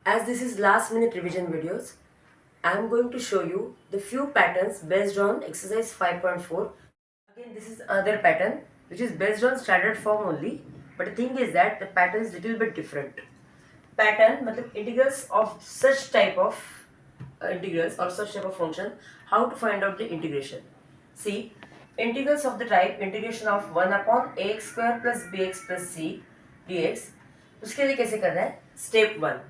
As this is last minute revision videos, I am going to show you the few patterns based on exercise 5.4. Again, this is another pattern which is based on standard form only, but the thing is that the pattern is little bit different. Pattern matlab integrals of such type of integrals or such type of function, how to find out the integration. See, integrals of the type integration of 1 upon ax square plus bx plus c dx, उसके लिए कैसे करना है? Step 1,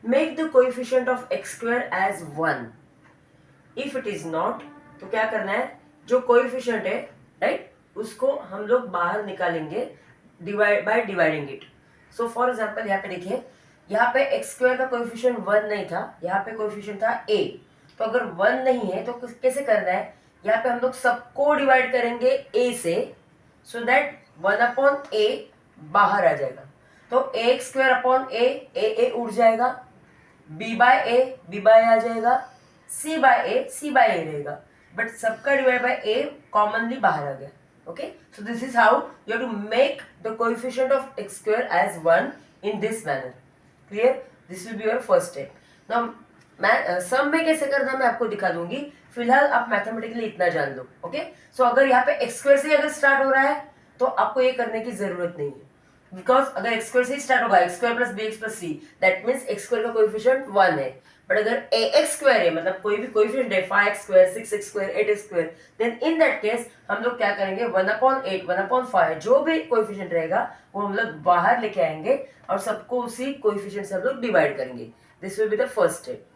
make the coefficient of x square as 1. If it is not, तो क्या करना है? जो कोएफिशिएंट है, राइट, उसको हम लोग बाहर निकालेंगे by dividing it. So for example यहाँ पे देखिए, यहाँ पे एक्स स्क्वायर का कोएफिशिएंट 1 नहीं था, यहाँ पे कोएफिशिएंट था a. तो अगर 1 नहीं है तो कैसे करना है? यहाँ पे हम लोग सबको डिवाइड करेंगे a से, सो दैट 1 अपॉन a बाहर आ जाएगा. तो a स्क्वायर अपॉन a उड़ जाएगा, b बाय a आ जाएगा, c बाय a रहेगा, बट सबका डिवाइड बाय a कॉमनली बाहर आ गया. Okay, so this is how you have to make the coefficient of x square as 1 in this manner. Clear? This will be your first step. Now मैं सम में कैसे करना मैं आपको दिखा दूंगी, फिलहाल आप मैथमेटिकली इतना जान लो. ओके, सो अगर यहाँ पे x स्क्वायर से अगर स्टार्ट हो रहा है तो आपको ये करने की जरूरत नहीं है, बिकॉज अगर एक्स स्क्वायर से ही स्टार्ट होगा, x square plus b x plus c, that means x square का कोएफिशिएंट 1 है. बट अगर ए एक्स स्क्वायर है, मतलब कोई भी कोएफिशिएंट है 5x square, 6x square, 8x square, then in that case हम लोग क्या करेंगे, 1/8, 1/5 जो भी कोएफिशिएंट रहेगा वो हम लोग बाहर लेके आएंगे और सबको उसी कोएफिशिएंट से हम लोग डिवाइड करेंगे. This will be the first step.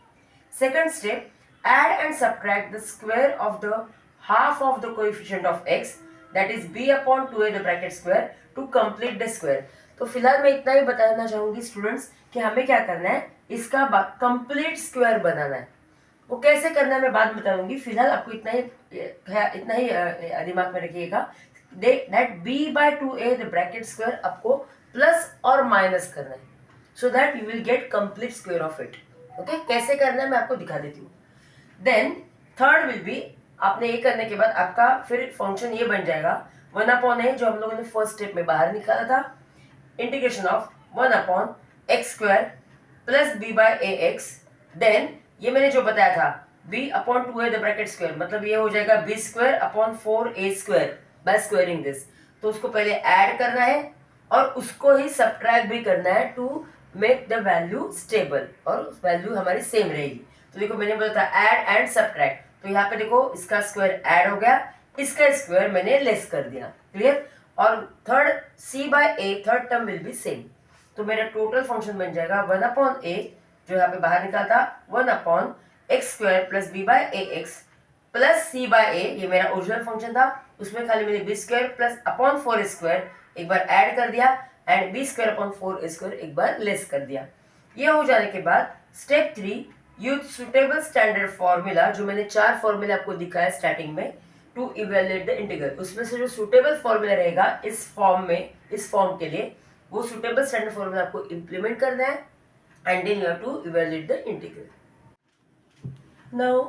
Second step, add and subtract the square of the half of the coefficient of x, that is b upon 2a the bracket square, to complete the square. तो फिलहाल मैं इतना ही बताना चाहूंगी students कि हमें क्या करना है, इसका कंप्लीट स्क्वायर बनाना है. वो कैसे करना है मैं बाद में बताऊंगी, फिलहाल आपको इतना ही दिमाग में रखिएगा, that b by 2a the bracket square आपको प्लस और माइनस करना है, so that you will get complete square of it. Okay, कैसे करना है मैं आपको दिखा देती हूँ. देन थर्ड विल बी, आपने ये करने के बाद आपका फिर फंक्शन ये बन जाएगा 1/a, जो हम लोगों ने फर्स्ट स्टेप में बाहर निकाला था, integration of 1/x square plus b by ax. Then ये मैंने जो बताया था b/2a द ब्रैकेट स्क्वायर, मतलब ये हो जाएगा b square upon 4a square by squaring this. तो उसको पहले ऐड करना है और उसको ही सब्ट्रैक्ट भी करना है to make the value stable, और वैल्यू हमारी सेम रहेगी. तो देखो मैंने बोला था ऐड एंड सब्ट्रैक्ट, तो यहाँ पे देखो इसका स्क्वायर ऐड हो गया, इसका स्क्वायर मैंने लेस कर दिया. क्लियर? और third c by a, third term will be same. तो मेरा टोटल फंक्शन बन जाएगा 1/a, जो यहाँ पे बाहर निकाला था 1/x square plus b by ax plus c by a, ये मेरा ओरिजिनल फंक्शन था, उसमें खाली मैंने b square plus upon 4 square एक बार ऐड कर दिया and b square upon 4 square एक बार लेस कर दिया. ये हो जाने के बाद step 3, use suitable standard formula, जो मैंने 4 फॉर्मूला आपको दिखाया स्टार्टिंग में, टू इवेल्युएट द इंटीग्रल. उसमें से जो सुटेबल फॉर्मूला रहेगा इस फॉर्म में, इस फॉर्म के लिए, वो सुटेबल स्टैंडर्ड फॉर्मूला आपको इंप्लीमेंट करना है and then you have to evaluate the integral. Now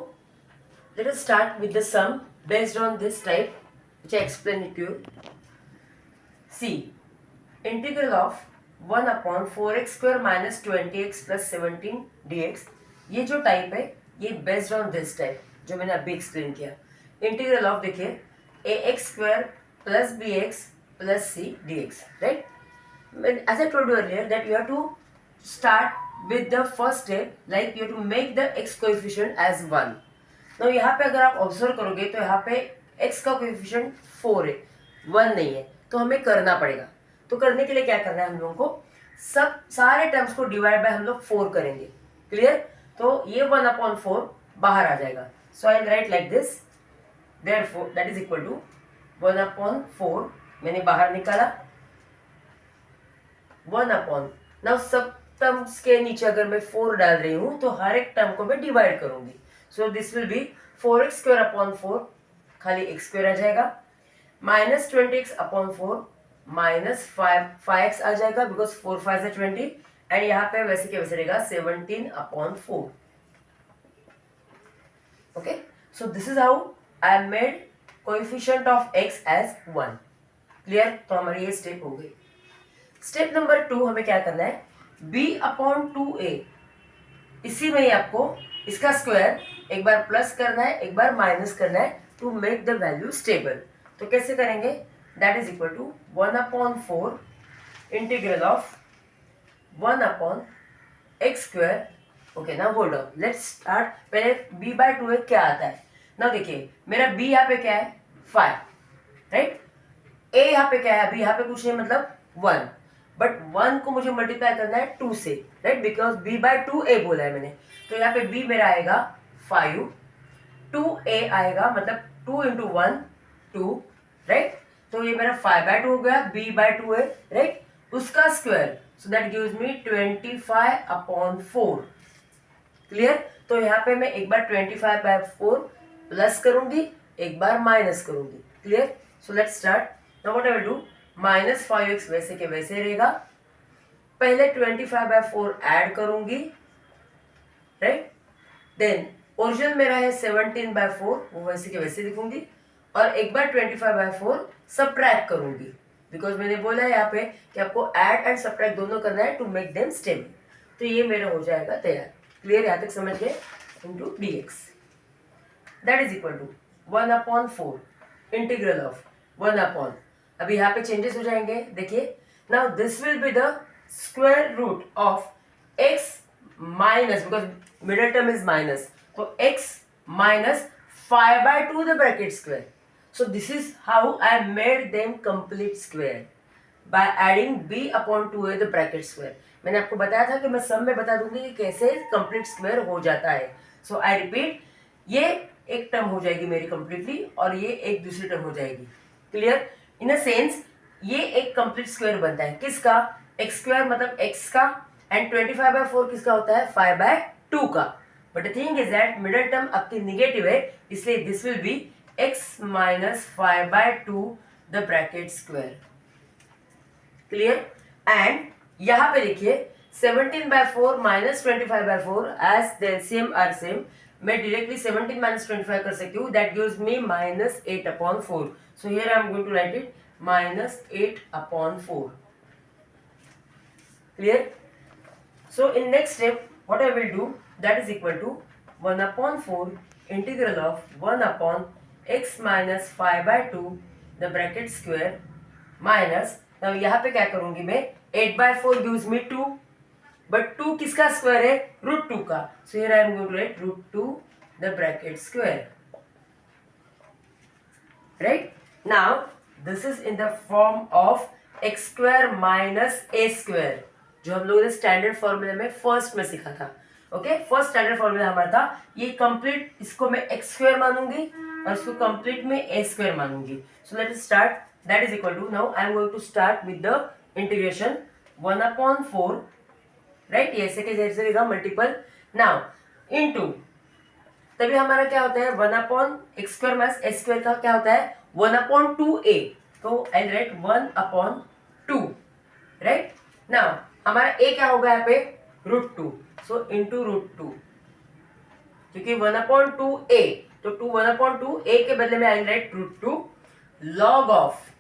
let us start with the sum based on this type which I explain it to you. See, integral of 1/4x square minus 20x plus 17 dx, ये जो type है ये based on this type जो मैंने अभी explain किया. Integral of देखिए ax square plus bx plus c dx, right. As I told you earlier that you have to start with the first step, like you have to make the x coefficient as 1. Now यहाँ पे अगर आप observe करोगे तो यहाँ पे x का coefficient 4 है, 1 नहीं है, तो हमें करना पड़ेगा. तो करने के लिए क्या करना है, हम लोगों को सारे टर्म्स को डिवाइड बाय हम लोग 4 करेंगे. क्लियर? तो ये 1/4 बाहर आ जाएगा. So I write like this, therefore that is equal to 1/4 मैंने बाहर निकाला, 1/, नाउ सब टर्म्स के नीचे अगर मैं 4 डाल रही हूँ तो हर एक टर्म को मैं डिवाइड करूंगी. So this will B 4x square upon 4, खाली x स्क्वायर आ जाएगा, minus 20x upon 4 minus 5x आ जाएगा, बिकॉज 4 5 है 20, एंड यहाँ पे वैसे के वैसे रहेगा 17/4. Okay, so this is how I have made coefficient of x as 1. Clear? तो हमारी ये स्टेप हो गई. स्टेप नंबर 2 हमें क्या करना है, b/2a इसी में ही आपको इसका स्क्वायर एक बार प्लस करना है, एक बार माइनस करना है to make the value stable. तो कैसे करेंगे? That is equal to 1/4 integral of 1/x square. Okay, now hold on, let's start. पहले b/2 क्या आता है ना, देखिए मेरा b यहाँ पे क्या है 5, राइट। a यहाँ पे क्या है, अभी यहाँ पे कुछ नहीं मतलब 1, बट 1 को मुझे मल्टीप्लाई करना है 2 से, राइट, बिकॉज b/2 a बोला है मैंने। तो यहाँ पे b मेरा आएगा 5, 2a आएगा मतलब 2 इंटू 1 2, राइट। तो ये मेरा 5/2 हो गया, b/2 है, राइट, उसका square, so that gives me 25/4। Clear? तो यहाँ पे मैं एक बार 25/4 प्लस करूंगी, एक बार माइनस करूंगी। Clear? So let's start. Now what I will do, -5x वैसे के वैसे रहेगा, पहले 25/4 ऐड करूंगी, राइट, देन ओरिजिनल मेरा है 17/4, वो वैसे के वैसे लिखूंगी, और एक बार 25/4 सब्ट्रैक्ट करूंगी, बिकॉज मैंने बोला है यहाँ पे कि आपको ऐड एंड सब्ट्रैक्ट दोनों करना है टू मेक देम स्टेबल। तो ये मेरा हो जाएगा तैयार। क्लियर? यहाँ तक समझ गए? Into dx that is equal to 1/4 integral of 1/, अभी यहाँ पे चेंजेस हो जाएंगे, देखिए। Now this will be the square root of x minus, because middle term is minus, तो x minus 5/2 the bracket square. So this is how I made them complete square by adding b/2a the bracket square। मैंने आपको बताया था कि मैं सब में बता दूंगी कि कैसे कंप्लीट स्क्वायर हो जाता है। सो आई रिपीट, ये एक टर्म हो जाएगी मेरी कंप्लीटली और ये एक दूसरी टर्म हो जाएगी। क्लियर? इन अ सेंस ये एक कंप्लीट स्क्वायर बनता है, किसका? एक्स स्क्वायर मतलब x का, एंड 25/4 किसका होता है? 5/2 का। But the thing is that middle term आपकी निगेटिव है, इसलिए this will B x minus 5/2 the bracket square। Clear? And यहां पे देखिए 17/4 minus 25/4 as the LCM are same, मैं directly 17 minus 25 कर सकती हूँ, that gives me -8/4। so here I am going to write it -8/4। clear? so in next step what I will do, that is equal to 1/4 integral of 1/x minus 5/2 the bracket square minus, now यहाँ पे क्या करूंगी मैं, 8/4 gives me 2, but 2 किसका square है? √2 का। so here I am going to write √2 the bracket square, right? now this is in the form of x square minus a square, जो हम लोगों ने स्टैंडर्ड फॉर्मूले में फर्स्ट में सीखा था। ओके, फर्स्ट स्टैंडर्ड फॉर्मूला हमारा था ये कंप्लीट, इसको मैं एक्स स्क्वायर मानूंगी और इसको कंप्लीट में ए स्क्वायर मानूंगी। So let us start. That is equal to, now I am going to start with the integration 1/4, right, ये ऐसे के जैसे रहेगा मल्टीपल, नाउ इनटू, तभी हमारा क्या होता है 1/x स्क्वायर माइनस ए स्क्वायर का क्या होता है 1/2a, तो आई राइट 1/2, राइट। नाउ हमारा a क्या होगा यहाँ पे √2, सो इंटू √2, क्योंकि 1/2a, तो 1/2a के बदले में I write √2 log of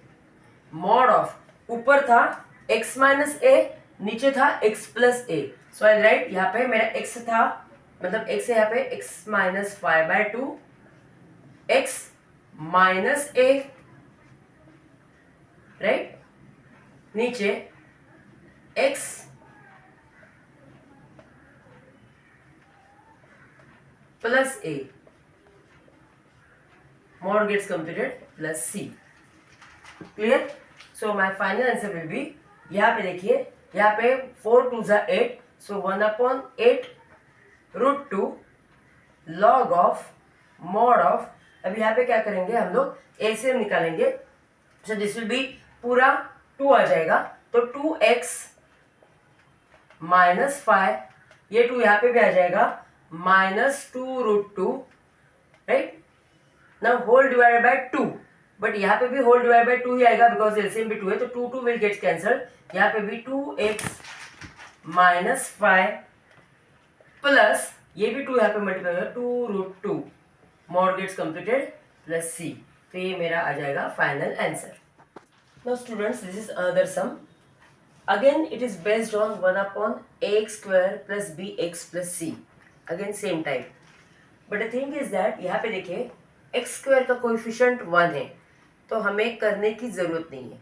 mod of, ऊपर था x माइनस a, नीचे था x plus a, so I write यहाँ पे मेरा x था, मतलब x है यहाँ पे x minus 5/2 x minus a, right, नीचे x plus a, mod gets completed plus c। clear? so my final answer will be, यहाँ पे देखिए, यहाँ पे 4 2 जा 8, so 1/8 √2 log of mod of, अब यहाँ पे क्या करेंगे हम लोग, LCM निकालेंगे, so this will be पूरा 2 आ जाएगा, तो 2x माइनस 5, ये 2 यहाँ पे भी आ जाएगा, -2 √2, right. Now whole divided by 2, but यहाँ पे भी होल डिवाइड बाय 2 ही आएगा बिकॉज एलसीएम भी 2 है, तो 2 विल गेट कैंसल्ड, यहाँ पे भी 2x माइनस 5 प्लस ये भी 2 यहाँ पे मल्टीप्लाई होगा 2 √2, mod gets completed plus c, तो ये मेरा आ जाएगा final answer. Now students, this is another sum, again it is based on 1/ax square plus bx plus c। Again same type, but the thing is that यहाँ पे देखिए x square का coefficient 1 है, तो हमें करने की ज़रूरत नहीं है।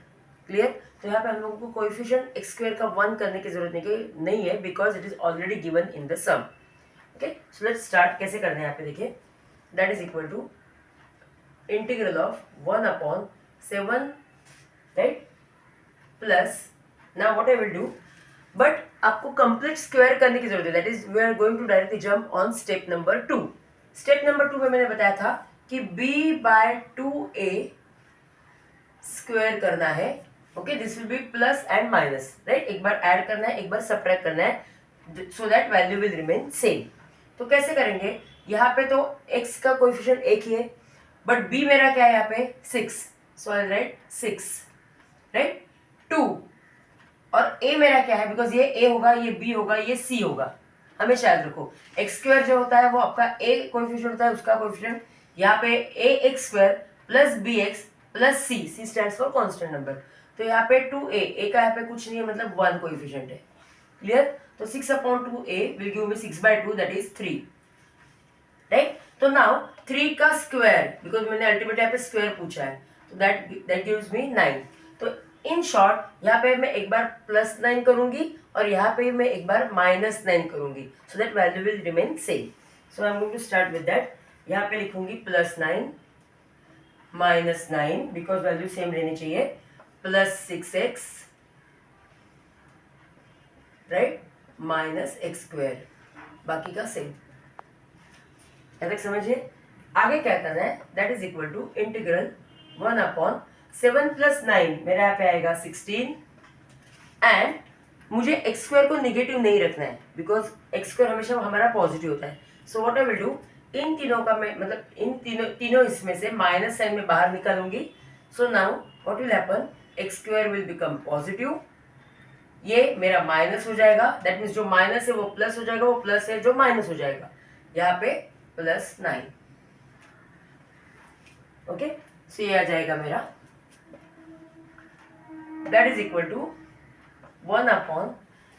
क्लियर? तो यहाँ पे हम लोगों को कोएफिशिएंट एक्स स्क्वायर का 1 करने की जरूरत नहीं है because it is already given in the sum. Okay, so let's start. कैसे करना है यहाँ पे देखिए, that is equal to integral of 1/7, right, plus, now what I will do, but आपको कंप्लीट स्क्वायर करने की जरूरत है, that is we are going to directly jump on step number 2। Step number 2 में मैंने बताया था कि b/2a स्क्वायर करना है। Okay, this will B plus and minus, right, एक बार ऐड करना है, एक बार सब्ट्रैक्ट करना है, सो that value will remain same. तो कैसे करेंगे, यहाँ पे तो x का कोएफिशिएंट 1 ही है, बट b मेरा क्या है यहाँ पे 6, सो आई राइट 6, राइट, 2, और a मेरा क्या है, बिकॉज ये a होगा, ये b होगा, ये c होगा, हमेशा याद रखो। एक्स स्क्वायर जो होता है वो आपका a कोएफिशिएंट होता है, उसका कोएफिशिएंट यहाँ पे ax square plus bx plus c stands for constant number. तो यहाँ पे 2a, a का यहाँ पे कुछ नहीं है, मतलब 1 कोएफिशिएंट है। क्लियर? तो 6/2a will give me 6/2, that is 3, right. तो नाउ 3 का स्क्वायर, बिकॉज मैंने अल्टीमेट यहाँ पे स्क्वायर पूछा है, तो दैट गिव्स मी 9। तो इन शॉर्ट यहाँ पे मैं एक बार +9 करूंगी और यहाँ पे मैं एक बार -9 करूंगी, so that value will remain same. So I am going to start with that. यहाँ पे लिखूंगी +9 -9, बिकॉज वैल्यू सेम रहनी चाहिए, plus 6x, right, minus x square, बाकी का सेम। यहाँ तक समझिए। आगे क्या करना है, that is equal to integral 1/7 + 9, मेरा यहाँ पे आएगा 16, एंड मुझे एक्स स्क्वायर को निगेटिव नहीं रखना है, बिकॉज एक्स स्क्वायर हमेशा हमारा पॉजिटिव होता है। So what I will do, इन तीनों का मैं मतलब इन तीनों इसमें से माइनस साइन में बाहर निकालूंगी। So now what will happen, X square will become positive, ये मेरा माइनस हो जाएगा, दैट मीन्स जो माइनस है वो प्लस हो जाएगा, वो प्लस है जो माइनस हो जाएगा, यहाँ पे +9। ओके, सो ये आ जाएगा मेरा, that is equal to 1/,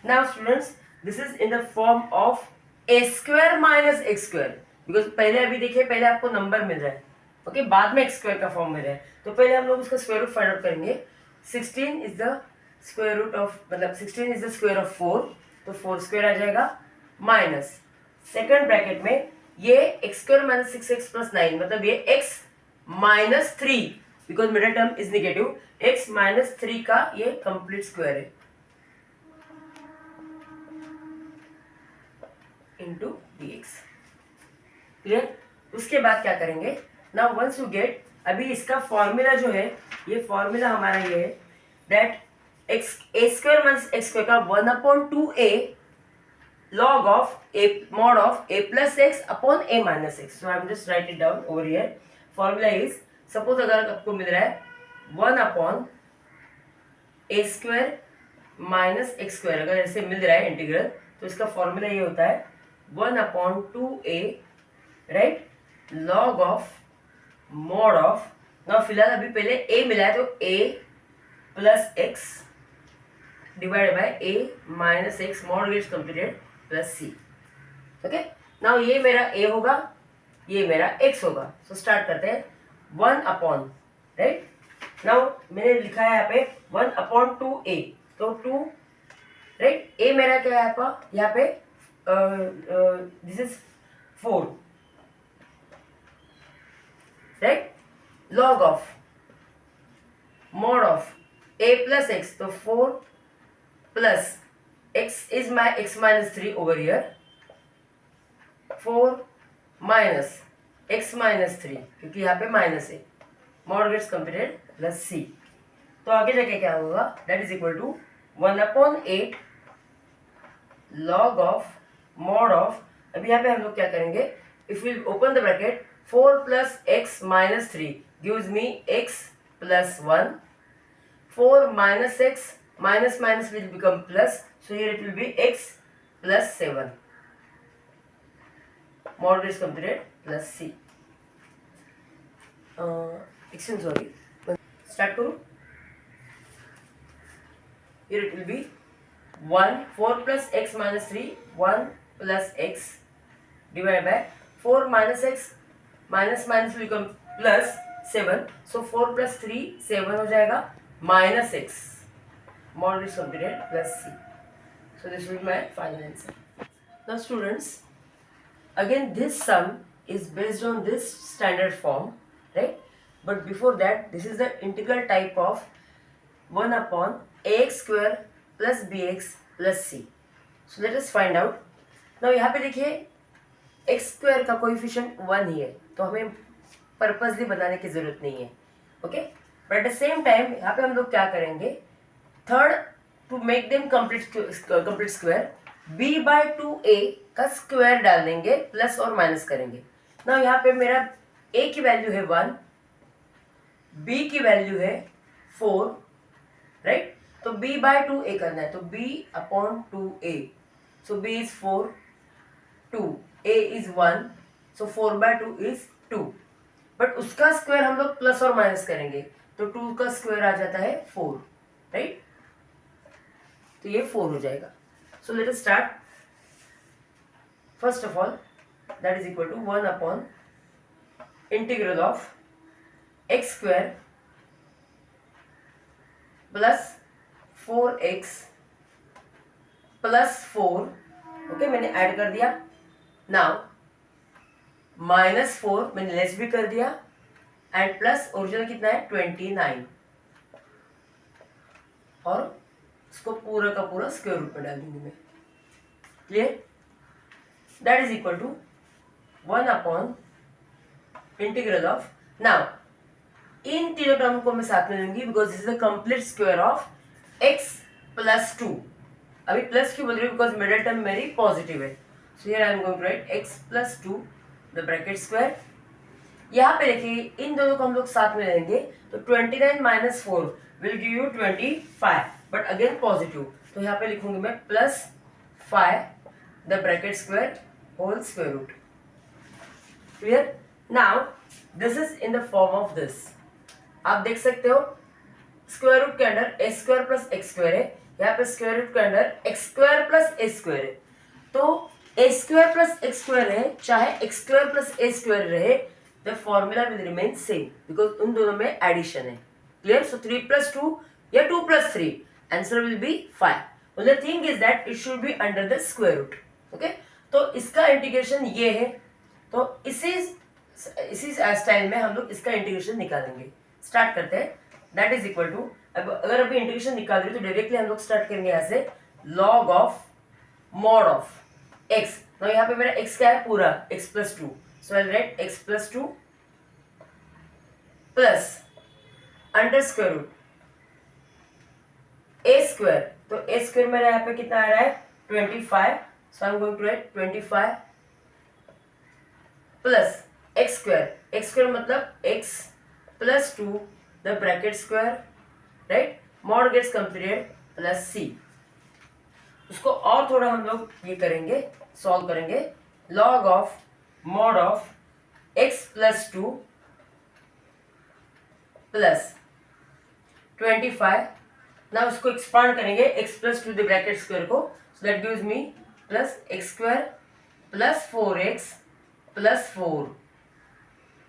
now students this is in the form of a square minus x square, because पहले अभी देखिए, पहले आपको नंबर मिल रहा है, ओके, बाद में एक्स स्क्वायर का फॉर्म मिल रहा है, तो पहले हम लोग उसका स्क्वायर रूट फाइंड आउट करेंगे। 16 is the square root of, मतलब 16 इज द स्क्वायर ऑफ 4, तो 4 स्क्वायर आ जाएगा, माइनस सेकंड ब्रैकेट में ये एक्स स्क्वायर माइनस 6x + 9, मतलब ये x -3, because middle term is negative, x -3 का ये कंप्लीट स्क्वायर है, इंटू dx। क्लियर? उसके बाद क्या करेंगे, नाउ वंस यू गेट, अभी इसका फॉर्मूला जो है, ये फॉर्मूला हमारा ये है, that a square minus x square का 1/2a log of a mod of a plus x upon a minus x. So I am just write it down over here. Formula is, suppose अगर आपको मिल रहा है 1/a square minus x square, अगर ऐसे मिल रहा है integral, तो इसका फॉर्मूला ये होता है 1/2a, right, log of mod of, ना फिलहाल अभी पहले a मिला है, तो a plus x divide by a minus x, mod gets completed, plus c। Okay, now ये मेरा a होगा, ये मेरा x होगा। सो स्टार्ट करते हैं, 1/, राइट, नाउ मैंने लिखा है यहाँ पे 1/2a, तो 2, राइट, a मेरा क्या है आपका यहाँ पे, this is 4, right, log of mod of a plus x, तो 4 plus x is my x minus 3 over here, 4 minus x minus 3, क्योंकि यहाँ पे माइनस है, mod gets completed, plus c। तो आगे जाके क्या होगा, that is equal to 1/8 log of mod of, अभी यहाँ पे हम लोग क्या करेंगे, if we open the bracket, 4 plus x minus 3 gives me x plus 1, 4 minus x minus minus will become plus, so here it will be x plus 7, mod is completed, plus c। excuse sorry, start करूँ, here it will be 1, 4 plus x minus 3, 1 plus x divided by 4 minus x minus minus will become plus 7. So 4 plus 3 7 हो जाएगा minus x mod is completed plus c. So this will be my final answer. Now students, again this sum is based on this standard form, right? But before that, this is the integral type of 1 upon ax square plus bx plus c. So let us find out. Now यहाँ पे देखिए x square का coefficient 1 ही है, तो हमें purposely बनाने की जरूरत नहीं है, okay. But at the same time यहाँ पे हम लोग क्या करेंगे, third to make them complete square b by 2a का स्क्वायर डाल देंगे, प्लस और माइनस करेंगे. ना यहाँ पे मेरा a की वैल्यू है 1, b की वैल्यू है 4, राइट. तो b बाय 2a करना है, तो b upon 2a. So b is 4, 2, a is 1, so 4 by 2 is 2. But उसका स्क्वायर हम लोग प्लस और माइनस करेंगे, तो 2 का स्क्वायर आ जाता है 4, राइट. तो ये 4 हो जाएगा. So let us start. First of all that is equal to 1 upon integral of x square plus 4x plus 4, okay, मैंने ऐड कर दिया. नाउ -4 मैंने लेस भी कर दिया, एंड प्लस ओरिजिनल कितना है 29, और इसको पूरा का पूरा स्क्वायर रूट में डाल दूंगी मैं. Clear? That is equal to 1 upon integral of. Now इन तीनों टर्म को मैं साथ में लूंगी because this is the complete square of x plus 2. अभी प्लस क्यों बोल रही हूँ, बिकॉज मिडिल टर्म मेरी पॉजिटिव है. So here I am going to write x plus 2 the bracket square. यहाँ पे देखिए इन दोनों को हम लोग साथ में लेंगे, तो 29 minus 4 will give you 25, but again positive. तो यहाँ पे लिखूंगी मैं plus 5 the bracket square whole square root. Clear? Now this is in the form of this. आप देख सकते हो स्क्वायर रूट के अंदर a square plus x square है, यहाँ पे स्क्वायर रूट के अंदर x square plus a square है. तो ए स्क्वायर प्लस एक्स स्क्वायर रहे चाहे x square plus a square रहे, the formula will remain same because उन दोनों में एडिशन है. क्लियर? सो 3 प्लस 2 या 2 plus 3, answer will be 5. The thing is that it should be under the square root. Okay, तो इसका इंटीग्रेशन ये है, तो इसी स्टाइल में हम लोग इसका इंटीग्रेशन निकालेंगे. स्टार्ट करते हैं. दैट इज इक्वल टू, अब अगर अभी इंटीग्रेशन निकाल रहे तो डायरेक्टली हम लोग स्टार्ट करेंगे यहाँ से log of mod of X. तो यहाँ पे मेरा एक्स क्या है पूरा x plus 2, so I write x plus 2 plus under square root A square. तो ए स्क्वायर मेरा यहाँ पे कितना आ रहा है 25, so I am going to write 25 plus x square. X square मतलब x plus 2 the bracket square, right, mod gets completed plus c. उसको और थोड़ा हम लोग ये करेंगे, सॉल्व करेंगे. Log of mod of x plus 2 plus 25. ना उसको एक्सपांड करेंगे x plus 2 the bracket square को, so that gives me plus x square plus 4x plus 4.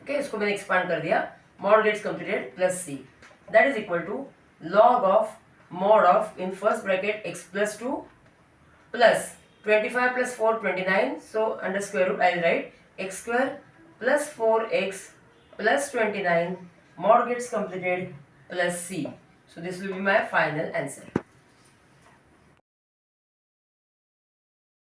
Okay, इसको मैंने एक्सपांड कर दिया. Mod gets completed plus c. That is equal to log of mod of in first bracket x plus 2 plus 25 plus 4 29, so under square root I'll write x square plus 4x plus 29 mod gets completed plus c. So this will be my final answer.